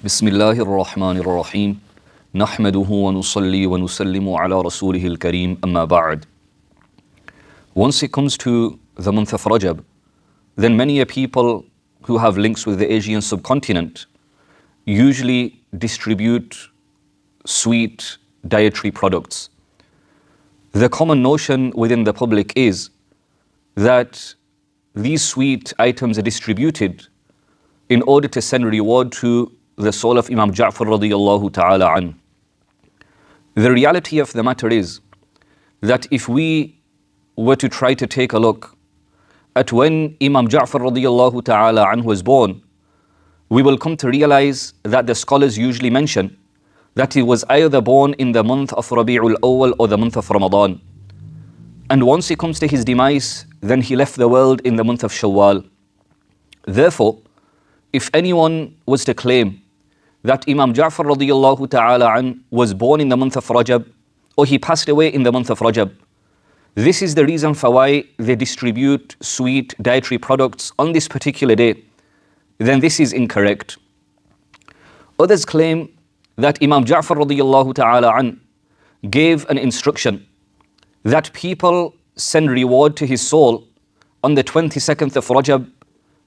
بسم الله الرحمن الرحيم نحمده ونصلي ونسلم على رسوله الكريم أما بعد. Once it comes to the month of Rajab, then many a people who have links with the Asian subcontinent usually distribute sweet dietary products. The common notion within the public is that these sweet items are distributed in order to send reward to the soul of Imam Ja'far radiyallahu ta'ala an. The reality of the matter is that if we were to try to take a look at when Imam Ja'far radiyallahu ta'ala an was born, we will come to realize that the scholars usually mention that he was either born in the month of Rabi'ul Awwal or the month of Ramadan. And once it comes to his demise, then he left the world in the month of Shawwal. Therefore, if anyone was to claim that Imam Ja'far radiyallahu ta'ala an was born in the month of Rajab or he passed away in the month of Rajab, this is the reason for why they distribute sweet dietary products on this particular day, then this is incorrect. Others claim that Imam Ja'far radiyallahu ta'ala an gave an instruction that people send reward to his soul on the 22nd of Rajab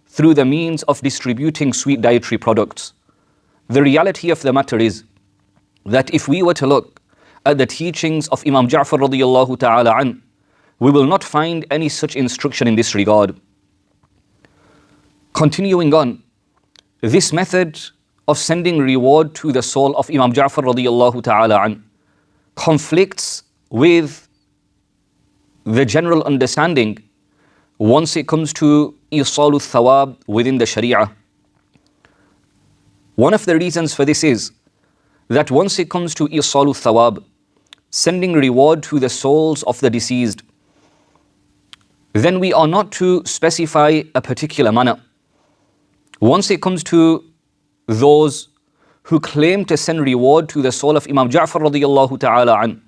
through the means of distributing sweet dietary products. The reality of the matter is that if we were to look at the teachings of Imam Ja'far radiyallahu ta'ala an, we will not find any such instruction in this regard. Continuing on, this method of sending reward to the soul of Imam Ja'far radiyallahu ta'ala an conflicts with the general understanding once it comes to isalu thawab within the Sharia. One of the reasons for this is that once it comes to isalu thawab, sending reward to the souls of the deceased, then we are not to specify a particular manner. Once it comes to those who claim to send reward to the soul of Imam Ja'far radiyallahu ta'ala an,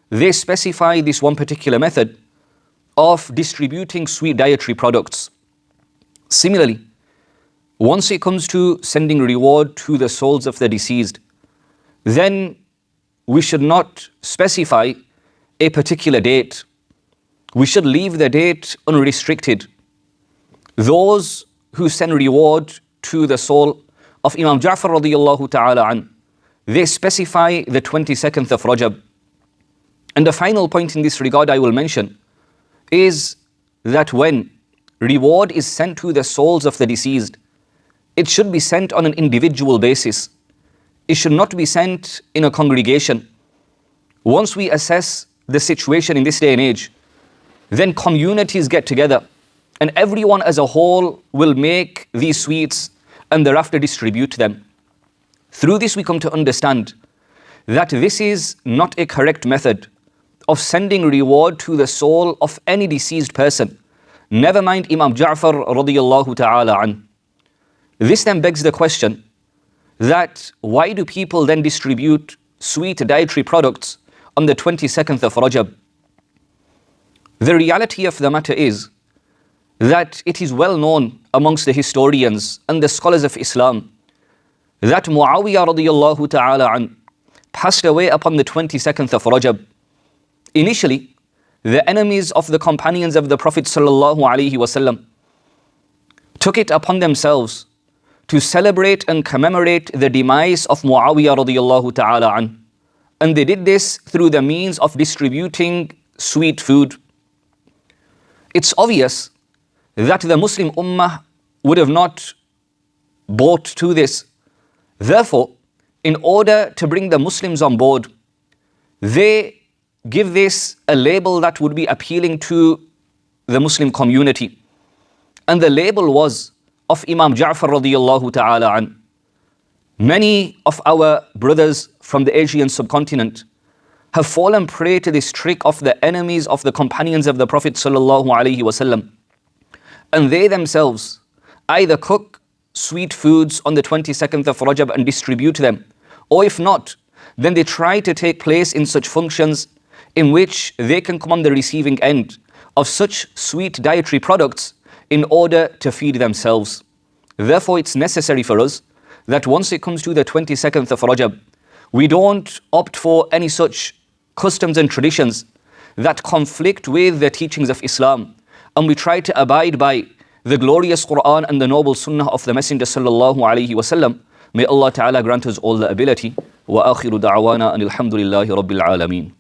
they specify this one particular method of distributing sweet dietary products. Similarly, once it comes to sending reward to the souls of the deceased, then we should not specify a particular date. We should leave the date unrestricted. Those who send reward to the soul of Imam Ja'far radiyallahu ta'ala an, they specify the 22nd of Rajab. And the final point in this regard I will mention is that when reward is sent to the souls of the deceased, it should be sent on an individual basis. It should not be sent in a congregation. Once we assess the situation in this day and age, then communities get together and everyone as a whole will make these sweets and thereafter distribute them. Through this we come to understand that this is not a correct method of sending reward to the soul of any deceased person, never mind Imam Ja'far radiyallahu ta'ala an. This then begs the question that why do people then distribute sweet dietary products on the 22nd of Rajab? The reality of the matter is that it is well known amongst the historians and the scholars of Islam that Muawiyah radiyallahu ta'ala an passed away upon the 22nd of Rajab. Initially, the enemies of the companions of the Prophet sallallahu alaihi wasallam took it upon themselves to celebrate and commemorate the demise of Muawiyah radiyallahu ta'ala an. And they did this through the means of distributing sweet food. It's obvious that the Muslim Ummah would have not bought to this. Therefore, in order to bring the Muslims on board, they give this a label that would be appealing to the Muslim community. And the label was of Imam Ja'far radiyallahu ta'ala an. Many of our brothers from the Asian subcontinent have fallen prey to this trick of the enemies of the companions of the Prophet sallallahu alaihi wasallam. And they themselves either cook sweet foods on the 22nd of Rajab and distribute them, or if not, then they try to take place in such functions in which they can come on the receiving end of such sweet dietary products in order to feed themselves. Therefore, it's necessary for us that once it comes to the 22nd of Rajab, we don't opt for any such customs and traditions that conflict with the teachings of Islam, and we try to abide by the glorious Quran and the noble Sunnah of the Messenger sallallahu alaihi wasallam. May Allah Ta'ala grant us all the ability. Wa akhiru da'wana anil hamdulillahi rabbil alameen.